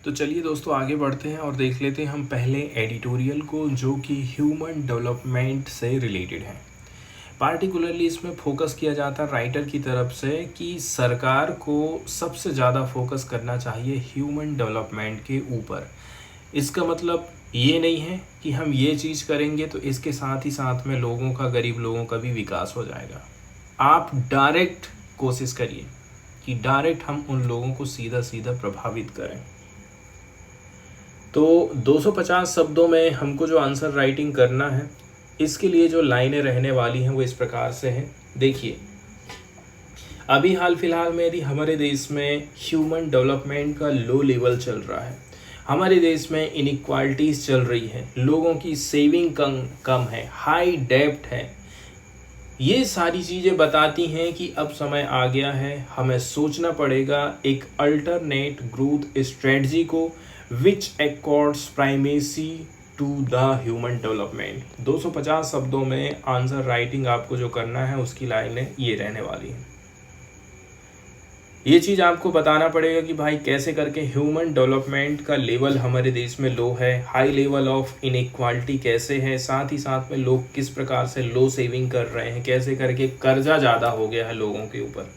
तो चलिए दोस्तों आगे बढ़ते हैं और देख लेते हैं हम पहले एडिटोरियल को, जो कि ह्यूमन डेवलपमेंट से रिलेटेड है। पार्टिकुलरली इसमें फोकस किया जाता है राइटर की तरफ से कि सरकार को सबसे ज़्यादा फोकस करना चाहिए ह्यूमन डेवलपमेंट के ऊपर। इसका मतलब ये नहीं है कि हम ये चीज़ करेंगे तो इसके साथ ही साथ में लोगों का, गरीब लोगों का भी विकास हो जाएगा। आप डायरेक्ट कोशिश करिए कि डायरेक्ट हम उन लोगों को सीधा सीधा प्रभावित करें। तो 250 शब्दों में हमको जो आंसर राइटिंग करना है, इसके लिए जो लाइनें रहने वाली हैं वो इस प्रकार से हैं। देखिए, अभी हाल फिलहाल में यदि हमारे देश में ह्यूमन डेवलपमेंट का लो लेवल चल रहा है, हमारे देश में इनइक्वालिटीज़ चल रही है, लोगों की सेविंग कम है, हाई डेब्ट है, ये सारी चीज़ें बताती हैं कि अब समय आ गया है, हमें सोचना पड़ेगा एक अल्टरनेट ग्रोथ स्ट्रेटजी को which accords primacy to the human development. 250 शब्दों में आंसर राइटिंग आपको जो करना है उसकी लाइनें ये रहने वाली हैं। ये चीज़ आपको बताना पड़ेगा कि भाई कैसे करके ह्यूमन डेवलपमेंट का लेवल हमारे देश में लो है, हाई लेवल ऑफ इनइक्वालिटी कैसे है, साथ ही साथ में लोग किस प्रकार से लो सेविंग कर रहे हैं, कैसे करके कर्जा ज़्यादा हो गया है लोगों के ऊपर।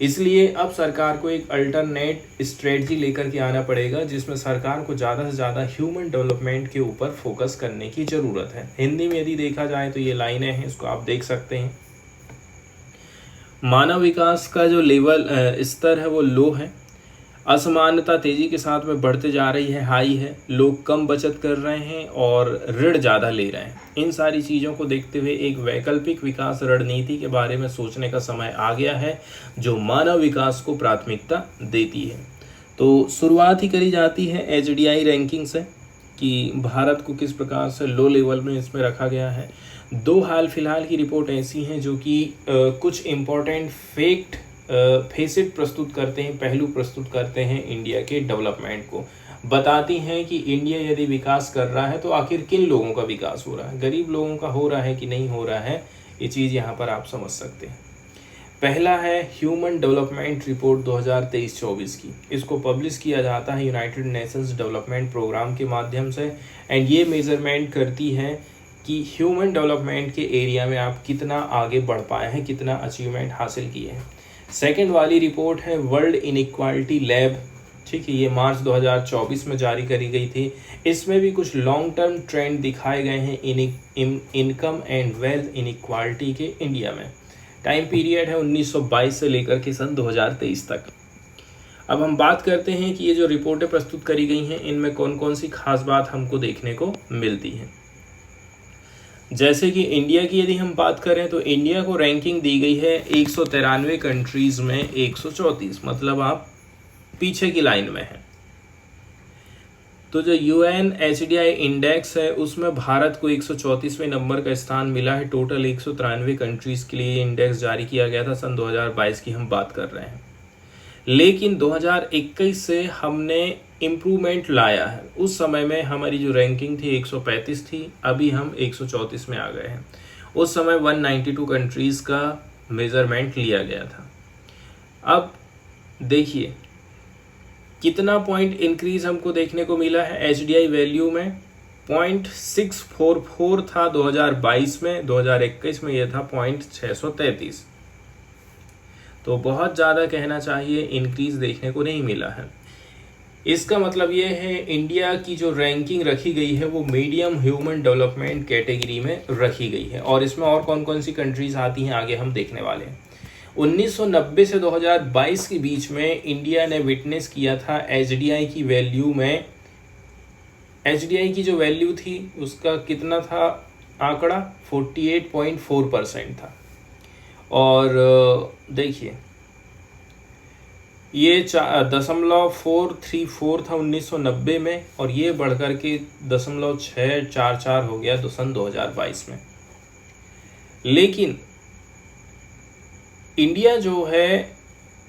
इसलिए अब सरकार को एक अल्टरनेट स्ट्रेटजी लेकर के आना पड़ेगा, जिसमें सरकार को ज़्यादा से ज़्यादा ह्यूमन डेवलपमेंट के ऊपर फोकस करने की ज़रूरत है। हिंदी में यदि देखा जाए तो ये लाइनें हैं, इसको आप देख सकते हैं। मानव विकास का जो लेवल स्तर है वो लो है, असमानता तेज़ी के साथ में बढ़ते जा रही है, हाई है, लोग कम बचत कर रहे हैं और ऋण ज़्यादा ले रहे हैं। इन सारी चीज़ों को देखते हुए एक वैकल्पिक विकास रणनीति के बारे में सोचने का समय आ गया है, जो मानव विकास को प्राथमिकता देती है। तो शुरुआत ही करी जाती है HDI रैंकिंग से कि भारत को किस प्रकार से लो लेवल में इसमें रखा गया है। दो हाल फिलहाल की रिपोर्ट ऐसी हैं जो कि कुछ इम्पोर्टेंट फैक्ट फेसिट प्रस्तुत करते हैं, पहलू प्रस्तुत करते हैं इंडिया के डेवलपमेंट को, बताती हैं कि इंडिया यदि विकास कर रहा है तो आखिर किन लोगों का विकास हो रहा है, गरीब लोगों का हो रहा है कि नहीं हो रहा है। ये चीज़ यहाँ पर आप समझ सकते हैं। पहला है ह्यूमन डेवलपमेंट रिपोर्ट 2023-24 की। इसको पब्लिश किया जाता है यूनाइटेड नेशंस डेवलपमेंट प्रोग्राम के माध्यम से, एंड ये मेजरमेंट करती है कि ह्यूमन डेवलपमेंट के एरिया में आप कितना आगे बढ़ पाए हैं, कितना अचीवमेंट हासिल किए हैं। सेकेंड वाली रिपोर्ट है वर्ल्ड इनइक्वालिटी लैब, ठीक है, ये मार्च 2024 में जारी करी गई थी। इसमें भी कुछ लॉन्ग टर्म ट्रेंड दिखाए गए हैं इनकम एंड वेल्थ इनइक्वालिटी के इंडिया में। टाइम पीरियड है 1922 से लेकर के सन 2023 तक। अब हम बात करते हैं कि ये जो रिपोर्टें प्रस्तुत करी गई हैं, इनमें कौन कौन सी खास बात हमको देखने को मिलती है। जैसे कि इंडिया की यदि हम बात करें तो इंडिया को रैंकिंग दी गई है 193 कंट्रीज़ में 134, मतलब आप पीछे की लाइन में हैं। तो जो UNHDI इंडेक्स है उसमें भारत को 134वें नंबर का स्थान मिला है। टोटल 193 कंट्रीज़ के लिए इंडेक्स जारी किया गया था, सन 2022 की हम बात कर रहे हैं। लेकिन 2021 से हमने इम्प्रूवमेंट लाया है। उस समय में हमारी जो रैंकिंग थी 135 थी, अभी हम 134 में आ गए हैं। उस समय 192 कंट्रीज़ का मेज़रमेंट लिया गया था। अब देखिए कितना पॉइंट इंक्रीज हमको देखने को मिला है। HDI वैल्यू में 0.644 था 2022 में, 2021 में यह था 0.633। तो बहुत ज़्यादा कहना चाहिए इंक्रीज देखने को नहीं मिला है। इसका मतलब ये है इंडिया की जो रैंकिंग रखी गई है वो मीडियम ह्यूमन डेवलपमेंट कैटेगरी में रखी गई है। और इसमें और कौन कौन सी कंट्रीज आती हैं आगे हम देखने वाले हैं। 1990 से 2022 के बीच में इंडिया ने विटनेस किया था HDI की वैल्यू में, HDI की जो वैल्यू थी उसका कितना था आंकड़ा, 48.4% था। और देखिए ये 0.434 था 1990 में, और ये बढ़कर के 0.644 हो गया सन 2022 में। लेकिन इंडिया जो है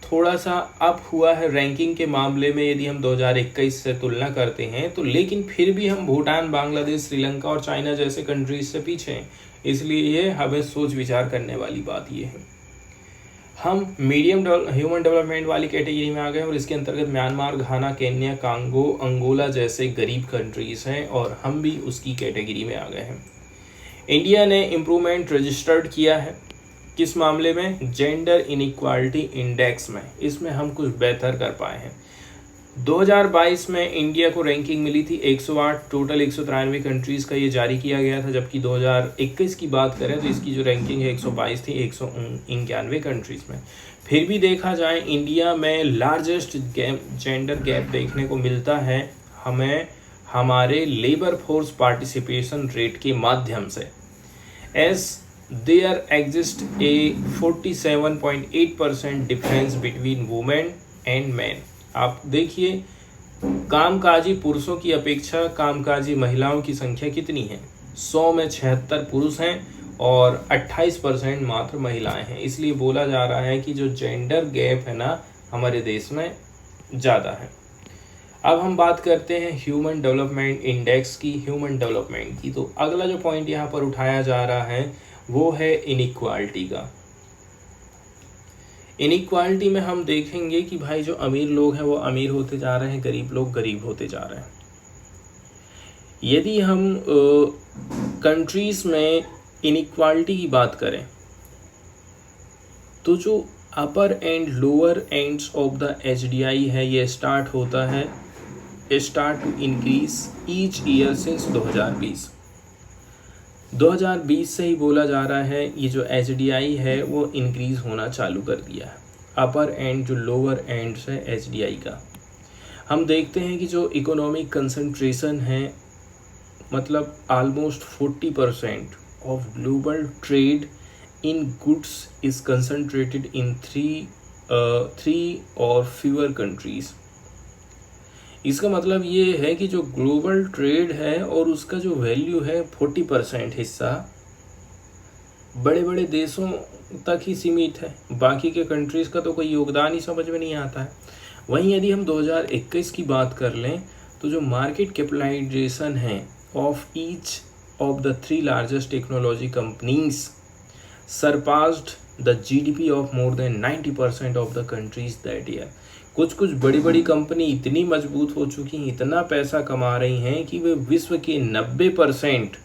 थोड़ा सा अप हुआ है रैंकिंग के मामले में यदि हम 2021 से तुलना करते हैं तो, लेकिन फिर भी हम भूटान, बांग्लादेश, श्रीलंका और चाइना जैसे कंट्रीज से पीछे हैं। इसलिए ये हमें सोच विचार करने वाली बात ये है। हम मीडियम ह्यूमन डेवलपमेंट वाली कैटेगरी में आ गए और इसके अंतर्गत म्यांमार, घाना, केन्या, कांगो, अंगोला जैसे गरीब कंट्रीज़ हैं और हम भी उसकी कैटेगरी में आ गए हैं। इंडिया ने इम्प्रूवमेंट रजिस्टर्ड किया है किस मामले में? जेंडर इनइक्वालिटी इंडेक्स में। इसमें हम कुछ बेहतर कर पाए हैं। 2022 में इंडिया को रैंकिंग मिली थी 108, टोटल 193 कंट्रीज़ का ये जारी किया गया था, जबकि 2021 की बात करें तो इसकी जो रैंकिंग है 122 थी 191 कंट्रीज़ में। फिर भी देखा जाए इंडिया में लार्जेस्ट जेंडर गैप देखने को मिलता है हमें हमारे लेबर फोर्स पार्टिसिपेशन रेट के माध्यम से। As there exist a 47.8% difference between women and man. आप देखिए कामकाजी पुरुषों की अपेक्षा कामकाजी महिलाओं की संख्या कितनी है? 100 में 76 पुरुष हैं और 28% मात्र महिलाएं हैं। इसलिए बोला जा रहा है कि जो जेंडर गैप है ना हमारे देश में ज़्यादा है। अब हम बात करते हैं ह्यूमन डेवलपमेंट इंडेक्स की, ह्यूमन डेवलपमेंट की। तो अगला जो पॉइंट यहाँ पर उठाया जा रहा है वो है इनइक्वालिटी का। इनइक्वालिटी में हम देखेंगे कि भाई जो अमीर लोग हैं वो अमीर होते जा रहे हैं, गरीब लोग गरीब होते जा रहे हैं। यदि हम कंट्रीज़ में इनइक्वालिटी की बात करें तो जो upper end lower ends of the HDI है ये start to increase each year since 2020 से ही बोला जा रहा है ये जो HDI है वो इंक्रीज़ होना चालू कर दिया है। अपर एंड जो लोअर एंड्स है HDI का, हम देखते हैं कि जो इकोनॉमिक कंसंट्रेशन है मतलब almost 40% of global trade in goods is concentrated in three और फ्यूअर कंट्रीज़। इसका मतलब ये है कि जो ग्लोबल ट्रेड है और उसका जो वैल्यू है 40% हिस्सा बड़े बड़े देशों तक ही सीमित है, बाकी के कंट्रीज़ का तो कोई योगदान ही समझ में नहीं आता है। वहीं यदि हम 2021 की बात कर लें तो जो मार्केट कैपिटलाइजेशन है of each of the 3 largest technology companies surpassed the GDP of more than 90% of the countries that year. कुछ बड़ी बड़ी कंपनी इतनी मजबूत हो चुकी हैं, इतना पैसा कमा रही हैं कि वे विश्व के 90%,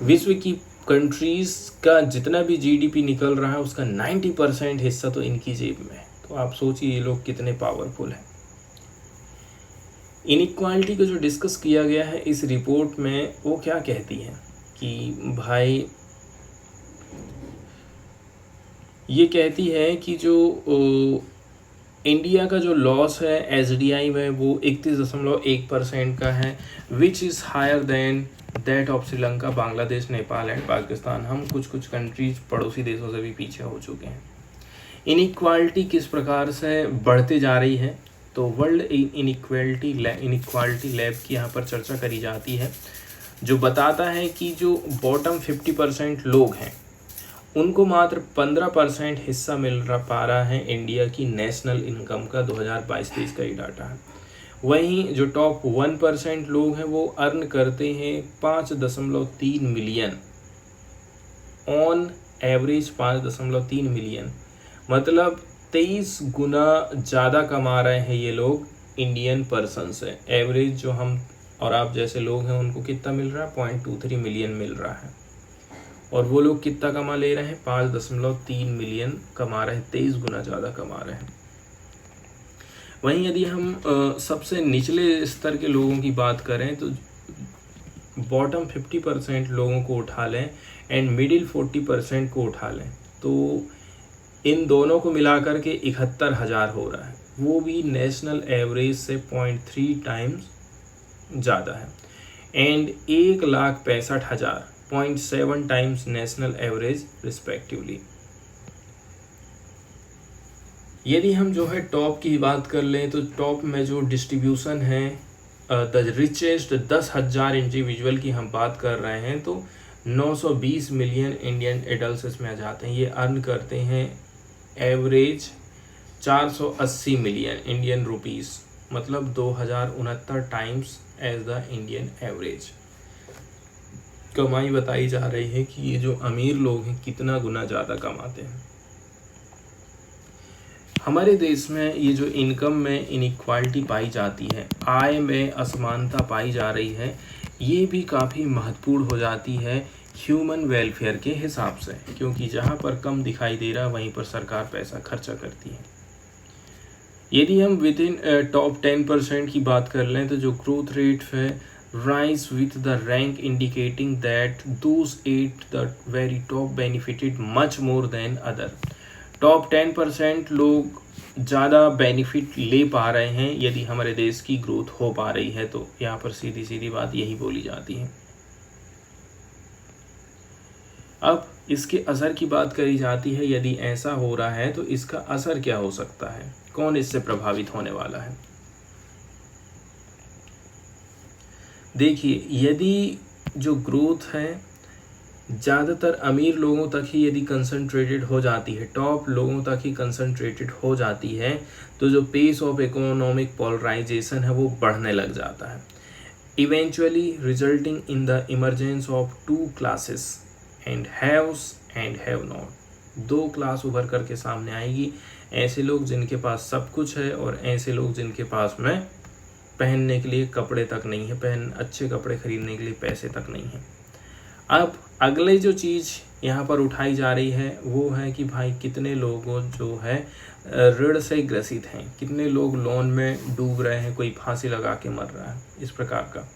विश्व की कंट्रीज का जितना भी GDP निकल रहा है उसका 90% हिस्सा तो इनकी जेब में है। तो आप सोचिए ये लोग कितने पावरफुल हैं। इनइक्वालिटी को जो डिस्कस किया गया है इस रिपोर्ट में वो क्या कहती है कि भाई ये कहती है कि जो इंडिया का जो लॉस है HDI में वो 31.1% का है, which is higher than that of Sri Lanka, Bangladesh, Nepal and Pakistan. हम कुछ कंट्रीज पड़ोसी देशों से भी पीछे हो चुके हैं। इनइक्वालिटी किस प्रकार से बढ़ते जा रही है तो वर्ल्ड इनइक्वालिटी लैब की यहाँ पर चर्चा करी जाती है, जो बताता है कि जो बॉटम 50% लोग हैं उनको मात्र 15% हिस्सा पा रहा है इंडिया की नेशनल इनकम का। 2022-23 का ये डाटा है। वहीं जो टॉप 1% लोग हैं वो अर्न करते हैं 5.3 मिलियन, ऑन एवरेज 5.3 मिलियन, मतलब 23 गुना ज़्यादा कमा रहे हैं ये लोग इंडियन पर्सन से। एवरेज जो हम और आप जैसे लोग हैं उनको कितना मिल रहा है? 0.23 मिलियन मिल रहा है, और वो लोग कितना कमा ले रहे हैं? 5.3 मिलियन कमा रहे हैं, 23 गुना ज़्यादा कमा रहे हैं। वहीं यदि हम सबसे निचले स्तर के लोगों की बात करें तो बॉटम 50% लोगों को उठा लें एंड मिडिल 40% को उठा लें तो इन दोनों को मिलाकर के 71,000 हो रहा है, वो भी नेशनल एवरेज से 0.3 टाइम्स ज़्यादा है। And 1,65,000 0.7 times national average respectively. यदि हम जो है टॉप की बात कर लें तो टॉप में जो डिस्ट्रीब्यूशन है द रिचेस्ट 10,000 इंडिविजुअल की हम बात कर रहे हैं तो 920 मिलियन इंडियन एडल्ट इसमें आ जाते हैं। ये अर्न करते हैं एवरेज 480 मिलियन इंडियन रुपीस, मतलब 2069 times as the Indian average. कमाई बताई जा रही है कि ये जो अमीर लोग हैं कितना गुना ज़्यादा कमाते हैं। हमारे देश में ये जो इनकम में इनइक्वालिटी पाई जाती है, आय में असमानता पाई जा रही है, ये भी काफ़ी महत्वपूर्ण हो जाती है ह्यूमन वेलफेयर के हिसाब से, क्योंकि जहाँ पर कम दिखाई दे रहा है वहीं पर सरकार पैसा खर्चा करती है। यदि हम विद इन टॉप 10% की बात कर लें तो जो ग्रोथ रेट है rise with the rank indicating that those at the very top benefited much more than other. Top 10% लोग ज़्यादा बेनिफिट ले पा रहे हैं यदि हमारे देश की ग्रोथ हो पा रही है, तो यहाँ पर सीधी सीधी बात यही बोली जाती है। अब इसके असर की बात करी जाती है, यदि ऐसा हो रहा है तो इसका असर क्या हो सकता है, कौन इससे प्रभावित होने वाला है। देखिए, यदि जो ग्रोथ है ज़्यादातर अमीर लोगों तक ही यदि कंसंट्रेटेड हो जाती है, टॉप लोगों तक ही कंसंट्रेटेड हो जाती है, तो जो पेस ऑफ इकोनॉमिक पोलराइजेशन है वो बढ़ने लग जाता है, eventually resulting in the emergence of two classes and haves and have not. दो क्लास उभर करके सामने आएगी, ऐसे लोग जिनके पास सब कुछ है और ऐसे लोग जिनके पास में पहनने के लिए कपड़े तक नहीं है, अच्छे कपड़े खरीदने के लिए पैसे तक नहीं है। अब अगले जो चीज़ यहाँ पर उठाई जा रही है वो है कि भाई कितने लोगों जो है ऋण से ग्रसित हैं, कितने लोग लोन में डूब रहे हैं, कोई फांसी लगा के मर रहा है, इस प्रकार का।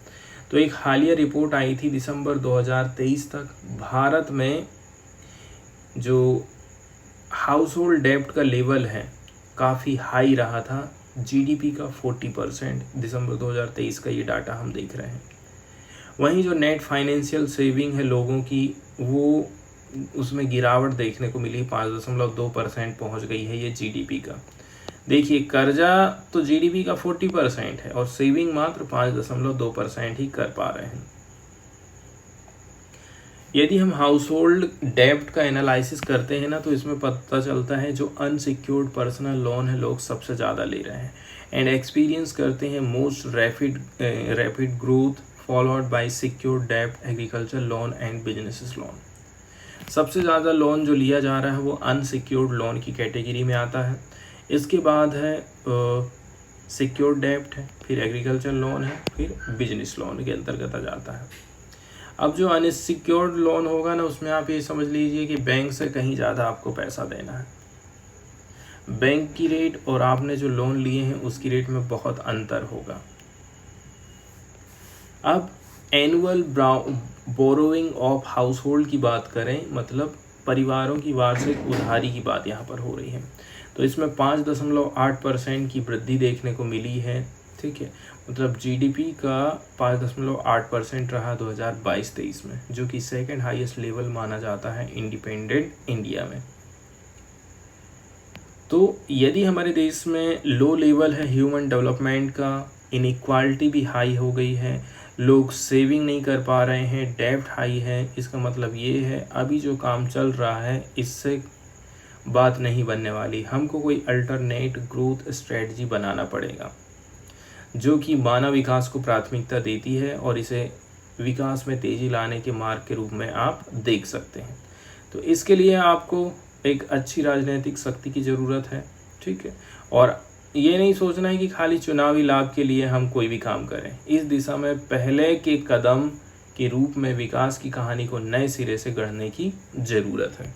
तो एक हालिया रिपोर्ट आई थी दिसंबर 2023 तक, भारत में जो हाउस होल्ड डेब्ट का लेवल है काफ़ी हाई रहा था, जीडीपी का 40%, दिसंबर 2023 का ये डाटा हम देख रहे हैं। वहीं जो नेट फाइनेंशियल सेविंग है लोगों की, वो उसमें गिरावट देखने को मिली, 5.2% पहुंच गई है ये जीडीपी का। देखिए, कर्जा तो जीडीपी का 40% है और सेविंग मात्र 5.2% ही कर पा रहे हैं। यदि हम हाउस होल्ड डेब्ट का एनालिसिस करते हैं ना, तो इसमें पता चलता है जो अनसिक्योर्ड पर्सनल लोन है लोग सबसे ज़्यादा ले रहे हैं एंड एक्सपीरियंस करते हैं most rapid growth followed by secured डेब्ट, agriculture loan and business loan. सबसे ज़्यादा लोन जो लिया जा रहा है वो अनसिक्योर्ड लोन की कैटेगरी में आता है। इसके बाद है सिक्योर्ड डेब्ट है, फिर एग्रीकल्चर लोन है, फिर बिजनेस लोन के अंतर्गत आ जाता है। अब जो अनसिक्योर्ड लोन होगा ना, उसमें आप ये समझ लीजिए कि बैंक से कहीं ज़्यादा आपको पैसा देना है। बैंक की रेट और आपने जो लोन लिए हैं उसकी रेट में बहुत अंतर होगा। अब annual borrowing of house hold की बात करें, मतलब परिवारों की वार्षिक उधारी की बात यहाँ पर हो रही है, तो इसमें 5.8% की वृद्धि देखने को मिली है। ठीक है, मतलब जीडीपी का 5.8% रहा 2022-23 में, जो कि सेकंड हाईएस्ट लेवल माना जाता है इंडिपेंडेंट इंडिया में। तो यदि हमारे देश में लो लेवल है ह्यूमन डेवलपमेंट का, इनइक्वालिटी भी हाई हो गई है, लोग सेविंग नहीं कर पा रहे हैं, डेब्ट हाई है, इसका मतलब ये है अभी जो काम चल रहा है इससे बात नहीं बनने वाली। हमको कोई अल्टरनेट ग्रोथ स्ट्रेटजी बनाना पड़ेगा जो कि मानव विकास को प्राथमिकता देती है और इसे विकास में तेज़ी लाने के मार्ग के रूप में आप देख सकते हैं। तो इसके लिए आपको एक अच्छी राजनीतिक शक्ति की ज़रूरत है। ठीक है, और ये नहीं सोचना है कि खाली चुनावी लाभ के लिए हम कोई भी काम करें। इस दिशा में पहले के कदम के रूप में विकास की कहानी को नए सिरे से गढ़ने की ज़रूरत है।